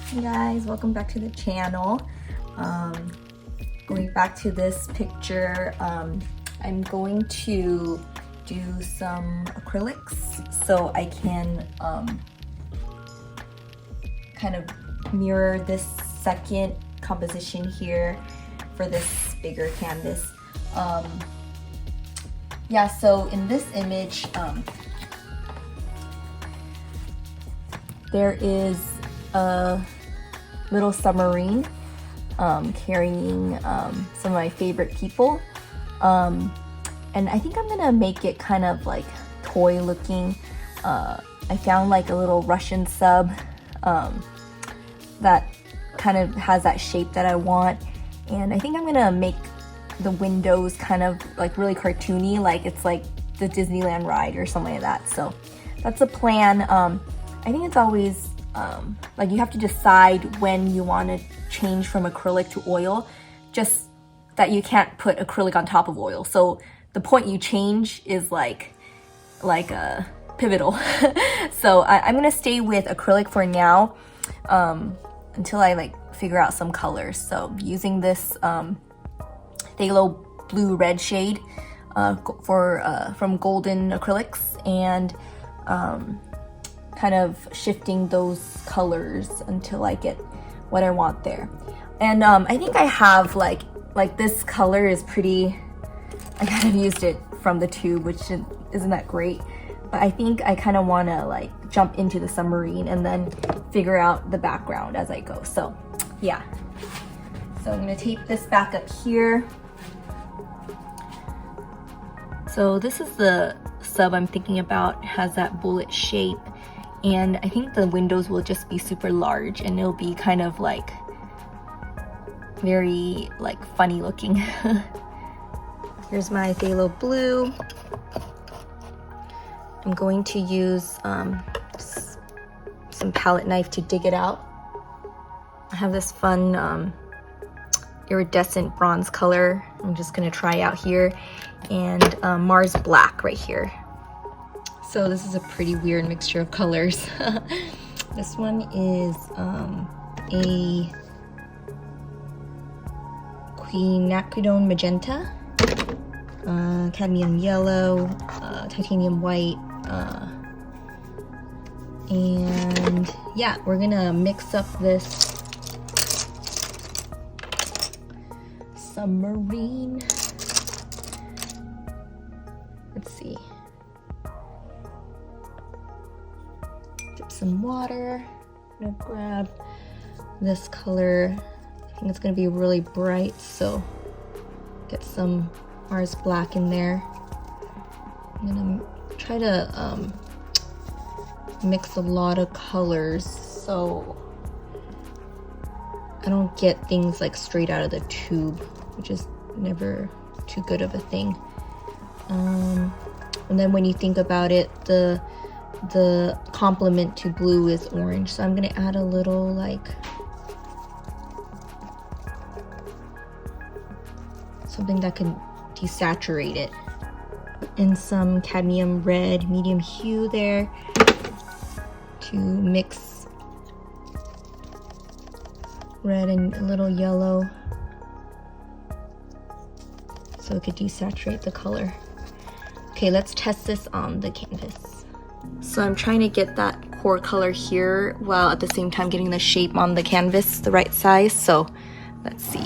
Hey guys, welcome back to the channel. Going back to this picture, I'm going to do some acrylics so I can kind of mirror this second composition here for this bigger canvas. Yeah, so in this image, there is a little submarine carrying some of my favorite people, and I think I'm gonna make it kind of like toy looking. I found like a little Russian sub that kind of has that shape that I want, and I think I'm gonna make the windows kind of like really cartoony, like it's like the Disneyland ride or something like that. So that's the plan. I think it's always like you have to decide when you want to change from acrylic to oil, just that you can't put acrylic on top of oil. So the point you change is like pivotal. So I'm gonna stay with acrylic for now until I like figure out some colors. So using this phthalo blue red shade from Golden Acrylics, and kind of shifting those colors until I get what I want there. And I think I have like this color is pretty, I kind of used it from the tube, which isn't that great, but I think I kind of want to like jump into the submarine and then figure out the background as I go. So yeah, so I'm going to tape this back up here. So this is the sub I'm thinking about. It has that bullet shape, and I think the windows will just be super large and it'll be kind of like very like funny looking. Here's my phthalo blue. I'm going to use some palette knife to dig it out. I have this fun iridescent bronze color I'm just gonna try out here, and Mars black right here. So this is a pretty weird mixture of colors. This one is a quinacridone magenta, cadmium yellow, titanium white, and yeah, we're gonna mix up this submarine. Let's see. Get some water. I'm gonna grab this color. I think it's gonna be really bright, so get some Mars black in there. I'm gonna try to mix a lot of colors so I don't get things like straight out of the tube, which is never too good of a thing. And then when you think about it, the complement to blue is orange, so I'm gonna add a little like something that can desaturate it, and some cadmium red medium hue there to mix red and a little yellow so it could desaturate the color. Okay, let's test this on the canvas. So I'm trying to get that core color here while at the same time getting the shape on the canvas the right size. So let's see.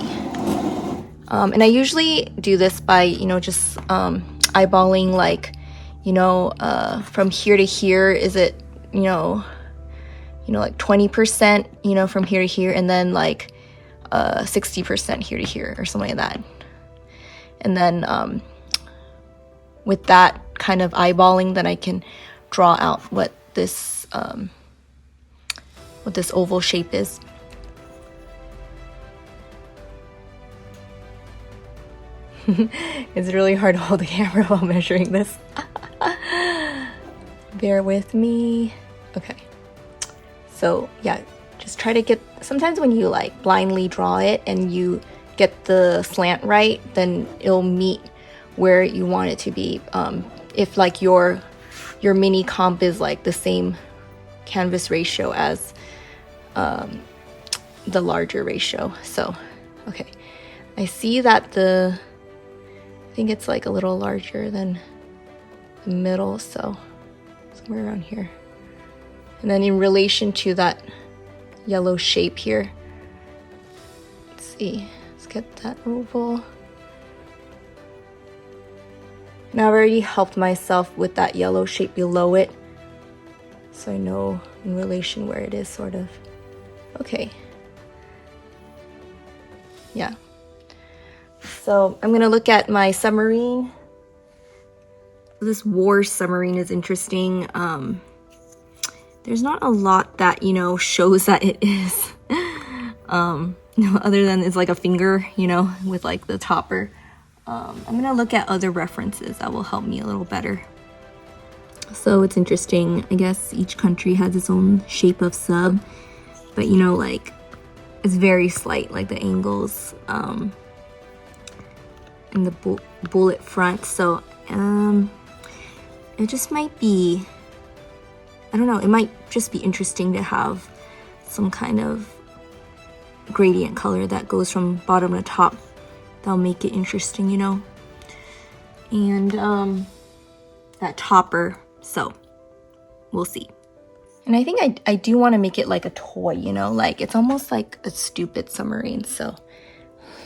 And I usually do this by, you know, just eyeballing like, you know, from here to here, is it, you know, like 20%, you know, from here to here, and then like 60% here to here or something like that. And then with that kind of eyeballing, then I can draw out what this oval shape is. It's really hard to hold the camera while measuring this. Bear with me. Okay. So yeah, just try to get, sometimes when you like blindly draw it and you get the slant right, then it'll meet where you want it to be. If like your mini comp is like the same canvas ratio as the larger ratio. So, okay. I see that I think it's like a little larger than the middle, so somewhere around here. And then in relation to that yellow shape here, let's see, let's get that oval. Now I've already helped myself with that yellow shape below it, so I know in relation where it is, sort of. Okay. Yeah. So I'm gonna look at my submarine. This war submarine is interesting. There's not a lot that, you know, shows that it is, other than it's like a finger, you know, with like the topper. I'm gonna look at other references that will help me a little better. So it's interesting. I guess each country has its own shape of sub, but you know, like it's very slight, like the angles and the bullet front. So it just might be, I don't know, it might just be interesting to have some kind of gradient color that goes from bottom to top. That'll make it interesting, you know. And that topper, so we'll see. And I think I do want to make it like a toy, you know, like it's almost like a stupid submarine. So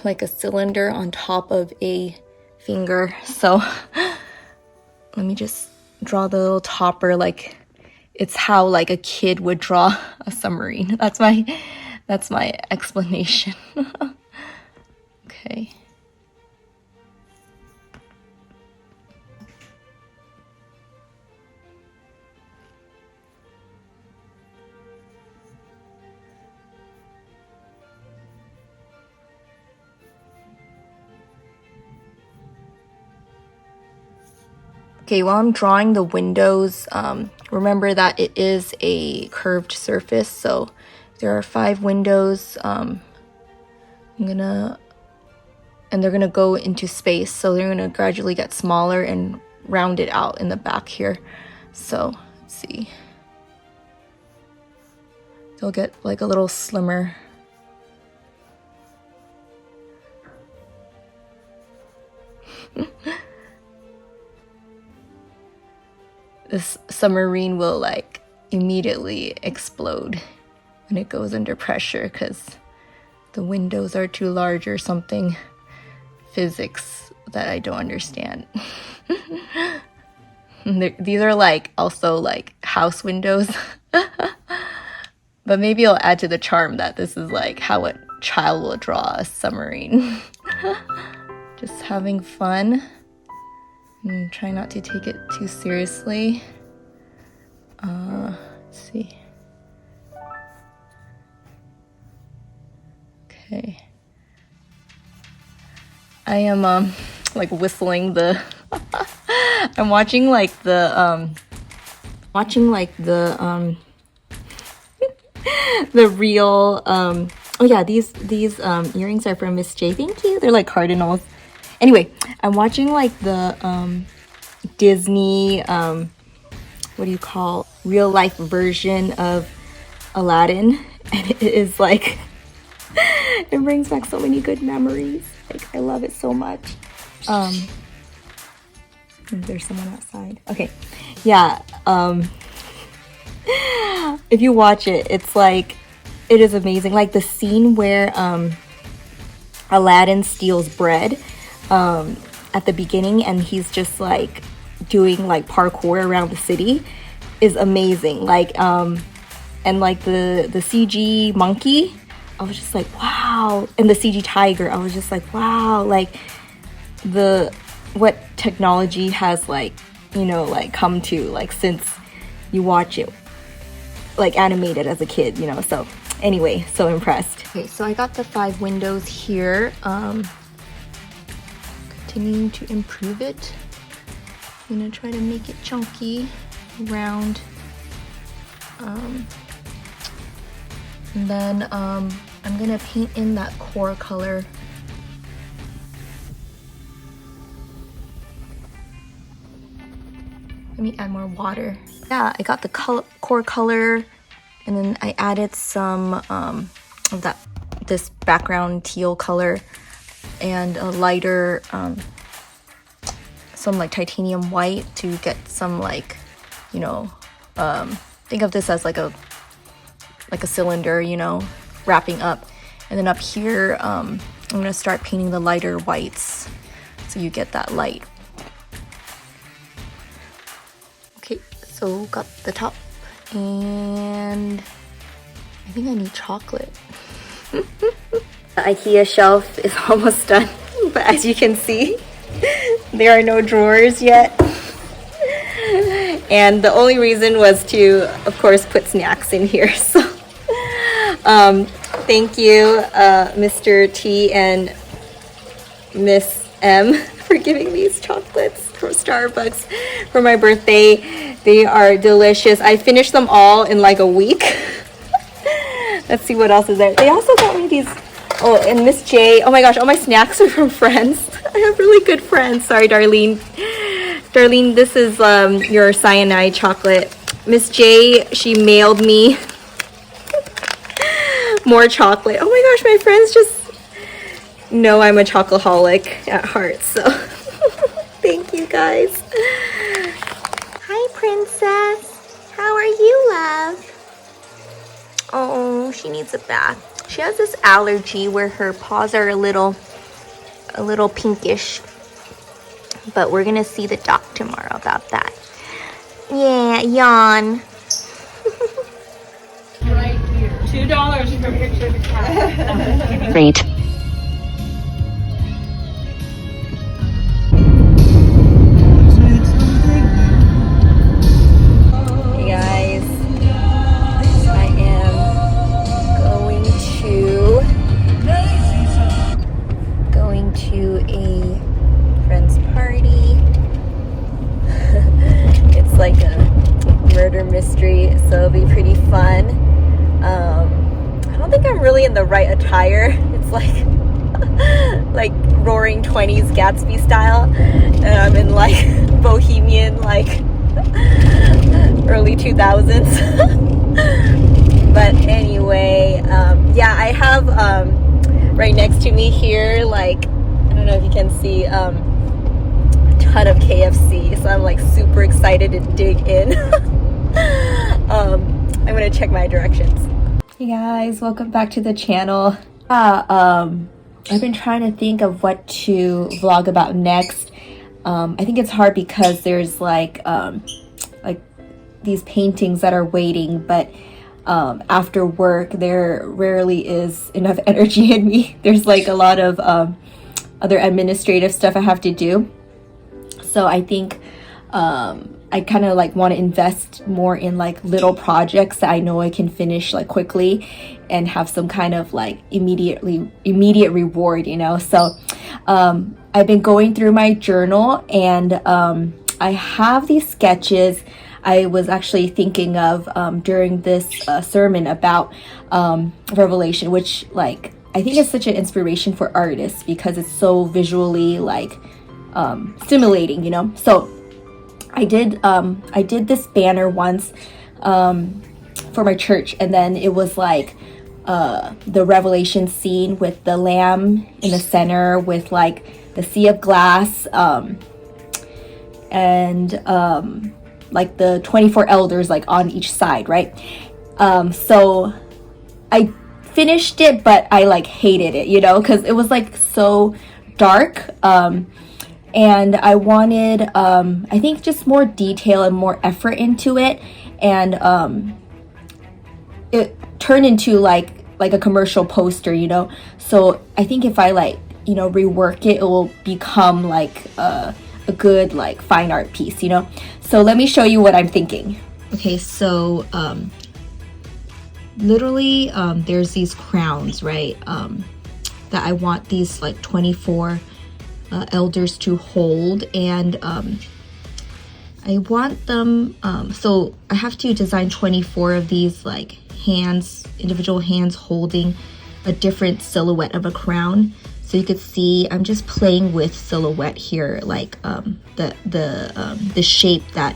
like a cylinder on top of a finger. So let me just draw the little topper, like it's how like a kid would draw a submarine. That's my explanation. Okay. Okay, while I'm drawing the windows, remember that it is a curved surface, so there are 5 windows. And they're gonna go into space, so they're gonna gradually get smaller and round it out in the back here. So let's see, they'll get like a little slimmer. This submarine will like immediately explode when it goes under pressure because the windows are too large or something. Physics that I don't understand. These are like also like house windows. But maybe I'll add to the charm that this is like how a child will draw a submarine. Just having fun. And try not to take it too seriously. Let's see. Okay. I am like whistling the I'm watching like the the real oh yeah, these earrings are from Miss J. Thank you. They're like cardinals. Anyway, I'm watching like the Disney what do you call, real life version of Aladdin, and it is like it brings back so many good memories. Like I love it so much. There's someone outside. Okay. Yeah, if you watch it, it's like, it is amazing. Like the scene where Aladdin steals bread at the beginning, and he's just like doing like parkour around the city is amazing. Like and like the CG monkey, I was just like, wow. And the CG tiger, I was just like, wow. Like what technology has like, you know, like come to like since you watch it like animated as a kid, you know. So anyway, so impressed. Okay, so I got the 5 windows here. Continuing to improve it. I'm gonna try to make it chunky, round. And then I'm gonna paint in that core color. Let me add more water. Yeah, I got the core color, and then I added some of this background teal color, and a lighter some like titanium white to get some like, you know, think of this as like a cylinder, you know, wrapping up. And then up here, I'm gonna start painting the lighter whites so you get that light. Okay, so got the top, and I think I need chocolate. The IKEA shelf is almost done, but as you can see, there are no drawers yet. And the only reason was to, of course, put snacks in here. So thank you, Mr. T and Miss M, for giving these chocolates from Starbucks for my birthday. They are delicious. I finished them all in like a week. Let's see what else is there. They also got me these, oh, and Miss J. Oh my gosh, all my snacks are from friends. I have really good friends. Sorry, Darlene. Darlene, this is your cyanide chocolate. Miss J, she mailed me more chocolate. Oh my gosh, my friends just know I'm a chocoholic at heart, so thank you guys. Hi, princess. How are you, love? Oh, she needs a bath. She has this allergy where her paws are a little pinkish, but we're gonna see the doc tomorrow about that. Yeah, yawn. Right here. $2 for a picture of the cat. Great. Hey guys, I am going to a friend's party. It's like a murder mystery, so it'll be pretty fun. I don't think I'm really in the right attire. It's like roaring 20s Gatsby style, and I'm in like bohemian, like early 2000s. But anyway, yeah, I have right next to me here, like, I don't know if you can see, a ton of KFC, so I'm like super excited to dig in. I'm gonna check my directions. Hey guys, welcome back to the channel. I've been trying to think of what to vlog about next. I think it's hard because there's like these paintings that are waiting, but after work there rarely is enough energy in me. There's like a lot of other administrative stuff I have to do, so I think I kind of like want to invest more in like little projects that I know I can finish like quickly and have some kind of like immediate reward, you know. So I've been going through my journal, and I have these sketches I was actually thinking of during this sermon about Revelation, which like I think is such an inspiration for artists because it's so visually like stimulating, you know. So I did this banner once for my church, and then it was like the Revelation scene with the lamb in the center with like the sea of glass, and like the 24 elders like on each side, right? So I finished it, but I like hated it, you know, because it was like so dark, and I wanted I think just more detail and more effort into it, and it turned into like a commercial poster, you know. So I think if I like, you know, rework it, it will become like a good like fine art piece, you know. So let me show you what I'm thinking. Okay, so literally there's these crowns, right, that I want these like 24 elders to hold, and I want them, so I have to design 24 of these like hands, individual hands holding a different silhouette of a crown. So you could see I'm just playing with silhouette here, like the shape that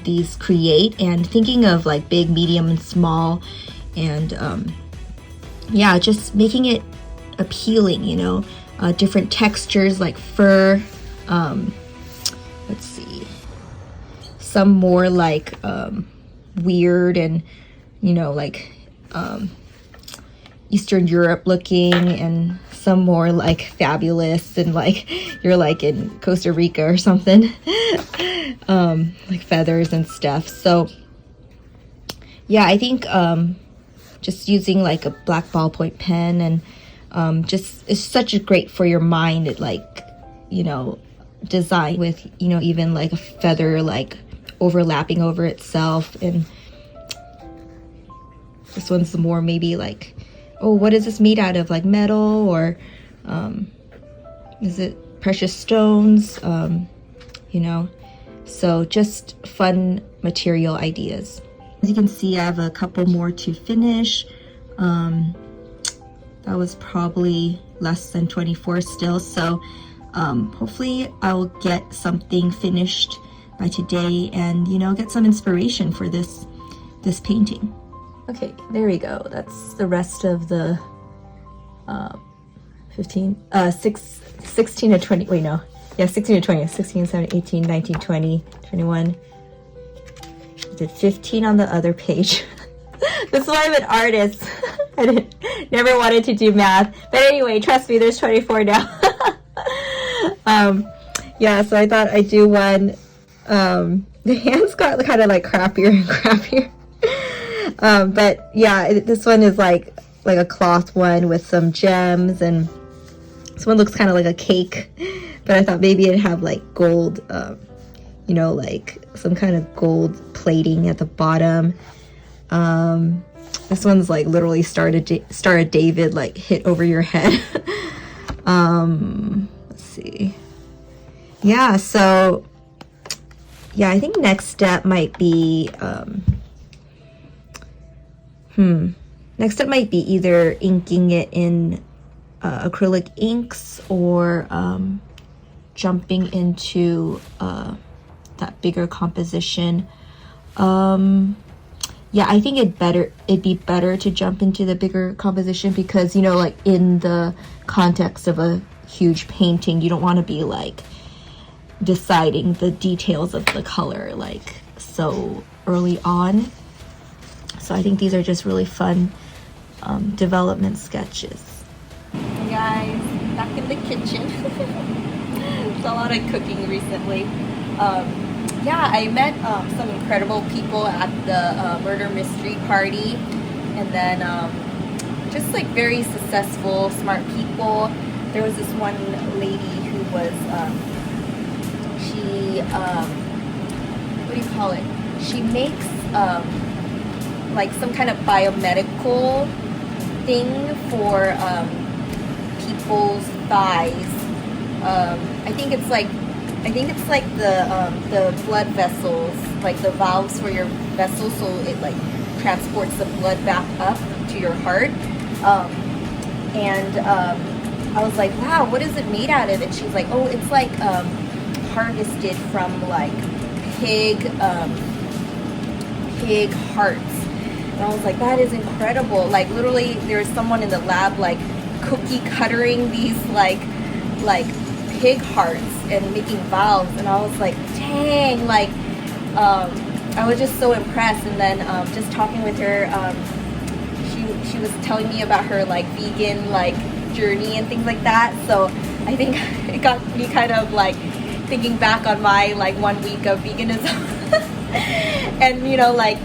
these create, and thinking of like big, medium, and small, and yeah, just making it appealing, you know, different textures like fur. Let's see, some more like weird and, you know, like Eastern Europe looking, and some more like fabulous and like you're like in Costa Rica or something. Like feathers and stuff. So yeah, I think just using like a black ballpoint pen and just it's such a great for your mind. It like, you know, design with, you know, even like a feather like overlapping over itself. And this one's more maybe like, oh, what is this made out of, like metal, or is it precious stones, you know? So just fun material ideas. As you can see, I have a couple more to finish. That was probably less than 24 still, so hopefully I'll get something finished by today and, you know, get some inspiration for this painting. Okay, there we go. That's the rest of the 16 to 20, wait, no. Yeah, 16 to 20, 16, 17, 18, 19, 20, 21. I did 15 on the other page. This is why I'm an artist. I never wanted to do math. But anyway, trust me, there's 24 now. Yeah, so I thought I'd do one. The hands got kind of like crappier and crappier. But yeah, this one is like a cloth one with some gems, and this one looks kind of like a cake, but I thought maybe it'd have like gold, you know, like some kind of gold plating at the bottom. This one's like literally Star of David, like hit over your head. Let's see. Yeah, so yeah, I think next step might be next step might be either inking it in acrylic inks, or jumping into that bigger composition. Yeah, I think it'd be better to jump into the bigger composition, because, you know, like in the context of a huge painting, you don't want to be like deciding the details of the color like so early on. So I think these are just really fun development sketches. Hey guys, back in the kitchen. It's a lot of cooking recently. Yeah, I met some incredible people at the murder mystery party, and then just like very successful, smart people. There was this one lady who was, she, what do you call it? She makes like some kind of biomedical thing for people's thighs. I think it's like the blood vessels, like the valves for your vessels, so it like transports the blood back up to your heart. And I was like, wow, what is it made out of? And she's like, oh, it's like harvested from like pig hearts. And I was like, that is incredible. Like literally there's someone in the lab like cookie cuttering these like pig hearts and making valves, and I was like, dang, like I was just so impressed. And then just talking with her, she was telling me about her like vegan like journey and things like that. So I think it got me kind of like thinking back on my like 1 week of veganism. And you know, like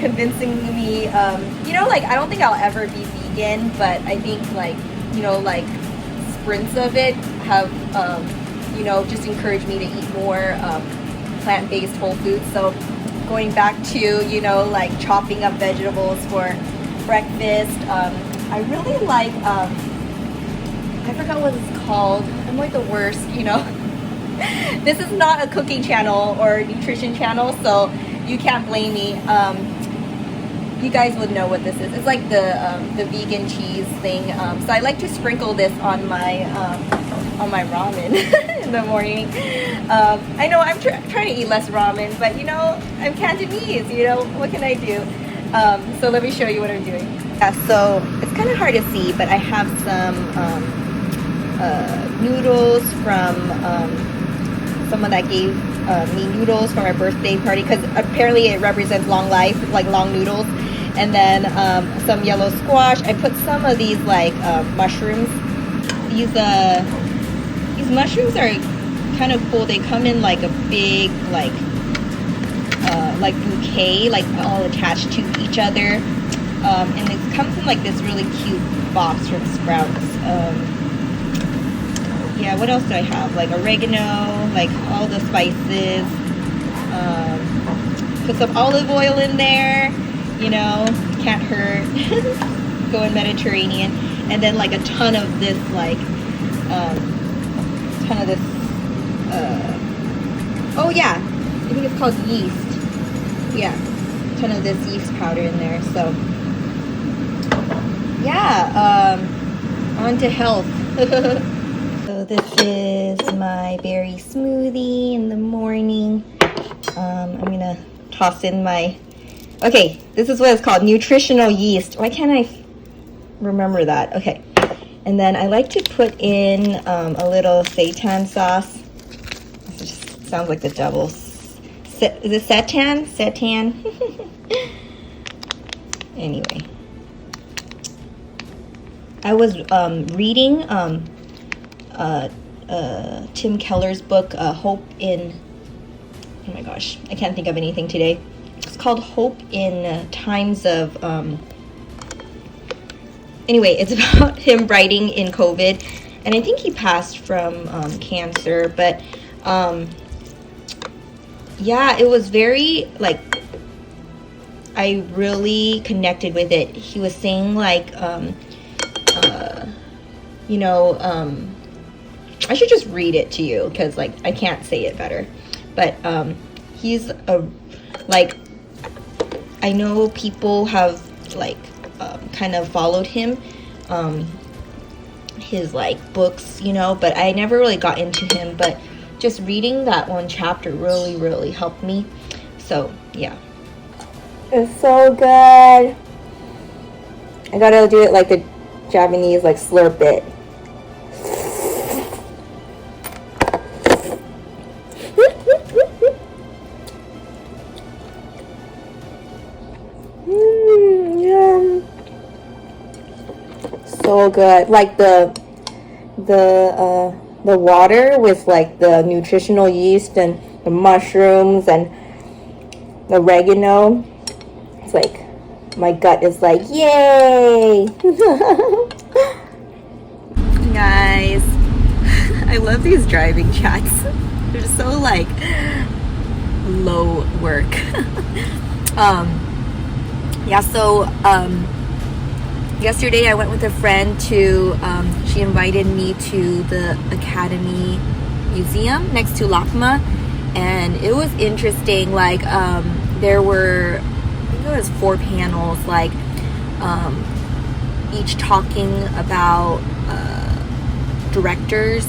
convincing me, you know, like I don't think I'll ever be vegan, but I think like, you know, like sprints of it have you know, just encouraged me to eat more plant-based whole foods. So going back to, you know, like chopping up vegetables for breakfast. I really like I forgot what it's called. I'm like the worst, you know. This is not a cooking channel or a nutrition channel, so you can't blame me. You guys would know what this is. It's like the vegan cheese thing. So I like to sprinkle this on my ramen in the morning. I know I'm trying to eat less ramen, but you know, I'm Cantonese, you know, what can I do? So let me show you what I'm doing. Yeah, so it's kind of hard to see, but I have some noodles from someone that gave me noodles for my birthday party, because apparently it represents long life, like long noodles. And then some yellow squash. I put some of these like mushrooms. These mushrooms are kind of cool. They come in like a big like bouquet, like all attached to each other. And it comes in like this really cute box from Sprouts. Yeah, what else do I have? Like oregano, like all the spices. Put some olive oil in there. You know, can't hurt. Going Mediterranean. And then like a ton of this like oh yeah, I think it's called yeast. Yeah, a ton of this yeast powder in there. So yeah, on to health. So this is my berry smoothie in the morning. I'm gonna toss in my, okay, this is what it's called, nutritional yeast. Why can't I remember that? Okay. And then I like to put in a little seitan sauce. This just sounds like the devil. Is it seitan? Seitan? Anyway. I was reading Tim Keller's book, Hope in, oh my gosh, I can't think of anything today. It's called Hope in Times of, anyway, it's about him writing in COVID, and I think he passed from cancer, but yeah, it was very, like, I really connected with it. He was saying, like, you know, I should just read it to you, because, like, I can't say it better, but he's a, like, I know people have, like, kind of followed him, his like books, you know, but I never really got into him, but just reading that one chapter really helped me. So yeah, it's so good. I gotta do it like the Japanese, like slurp it. So good, like the water with like the nutritional yeast and the mushrooms and the oregano. It's like my gut is like, yay. Guys, I love these driving chats. They're so like low work. Yeah, so yesterday I went with a friend to, she invited me to the Academy Museum next to LACMA, and it was interesting. Like, there were, I think it was 4 panels, like, each talking about directors.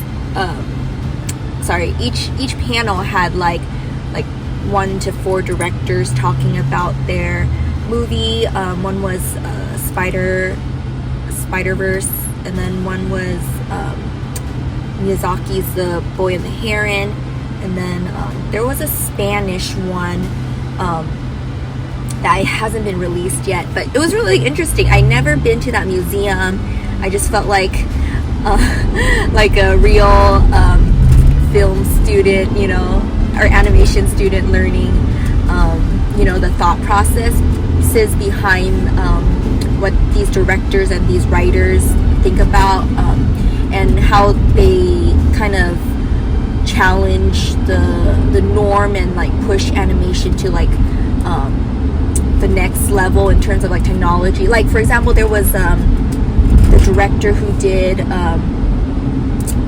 Sorry, each panel had like 1 to 4 directors talking about their movie. One was Spider-Verse, and then one was Miyazaki's The Boy and the Heron, and then there was a Spanish one that hasn't been released yet, but it was really interesting. I never been to that museum. I just felt like a real film student, you know, or animation student learning, you know, the thought processes behind what these directors and these writers think about, and how they kind of challenge the norm and like push animation to like the next level in terms of like technology. Like, for example, there was the director who did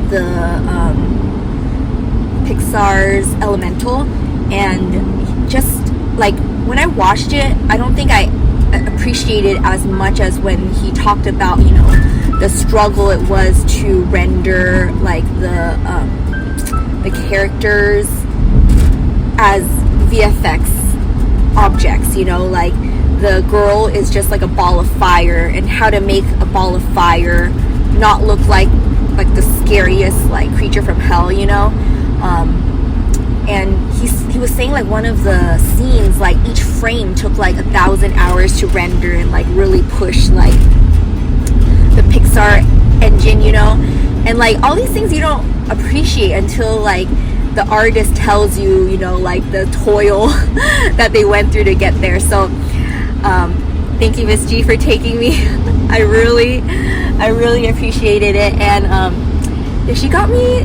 the Pixar's Elemental, and just like when I watched it, I don't think I appreciated as much as when he talked about, you know, the struggle it was to render like the characters as VFX objects, you know, like the girl is just like a ball of fire, and how to make a ball of fire not look like the scariest like creature from hell, you know. And he was saying like one of the scenes, like each frame took like 1,000 hours to render and like really push like the Pixar engine, you know. And like all these things you don't appreciate until like the artist tells you, you know, like the toil that they went through to get there. So thank you, Miss G, for taking me. I really appreciated it. And she got me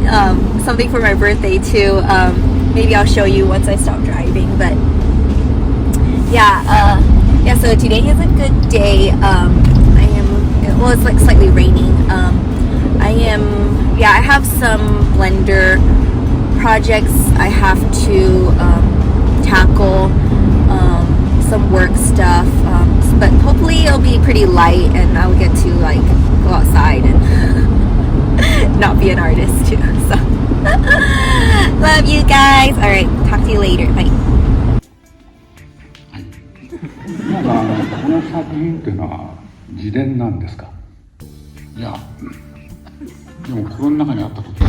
something for my birthday too. Maybe I'll show you once I stop driving. But yeah, so today is a good day. It's like slightly raining. I have some Blender projects I have to tackle, some work stuff, but hopefully it'll be pretty light and I'll get to like go outside and not be an artist too. So love you guys. All right, talk to you later. Bye. この作品っていうのは自伝なんですか？いや、でも心の中にあったこと。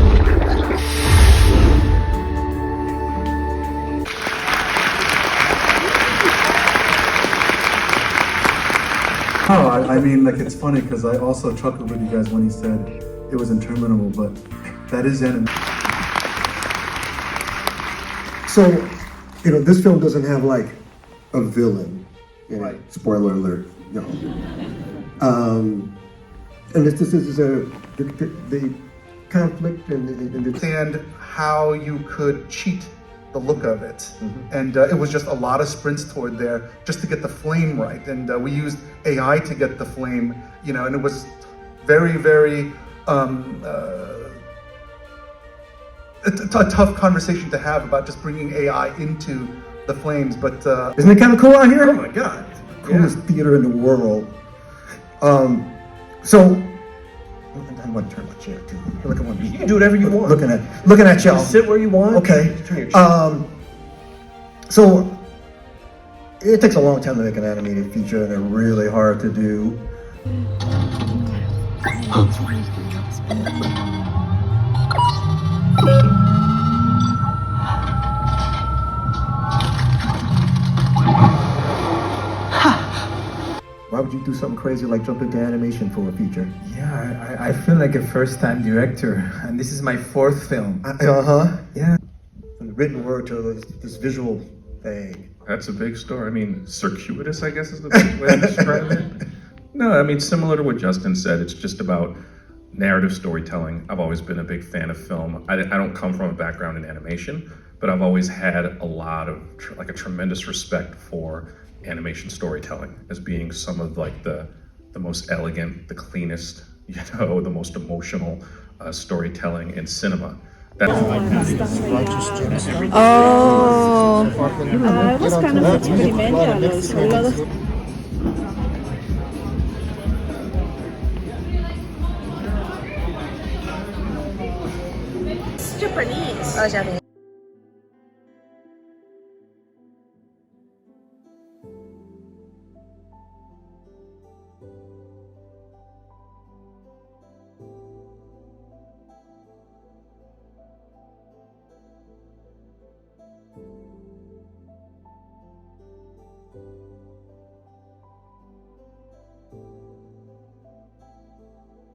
Oh, I mean, like, it's funny because I also chuckled with you guys when he said it was interminable, but that is anime. So, you know, this film doesn't have like a villain. Right. Spoiler alert. No. And this is the conflict And how you could cheat the look of it. And it was just a lot of sprints toward there just to get the flame right. And we used AI to get the flame, you know, and it was very, very a tough conversation to have about just bringing AI into the flames. But Isn't it kind of cool out here? oh my God. Coolest theater in the world. So I want to turn my chair too. Look at You can do whatever you want. Looking at y'all. Just sit where you want. Okay. Turn your chair. So it takes a long time to make an animated feature, and they're really hard to do. Why would you do something crazy like jump into animation for a feature? Yeah, I feel like a first-time director, and this is my fourth film. Yeah. From the written word to this visual thing. That's a big story. I mean, circuitous, I guess is the best way to describe it. No, I mean, similar to what Justin said, it's just about narrative storytelling. I've always been a big fan of film. I don't come from a background in animation, but I've always had a lot of, like a tremendous respect for animation storytelling as being some of like the most elegant, the cleanest, you know, the most emotional storytelling in cinema. That's was kind of experimental, so a lot of Japanese. Oh, Japanese.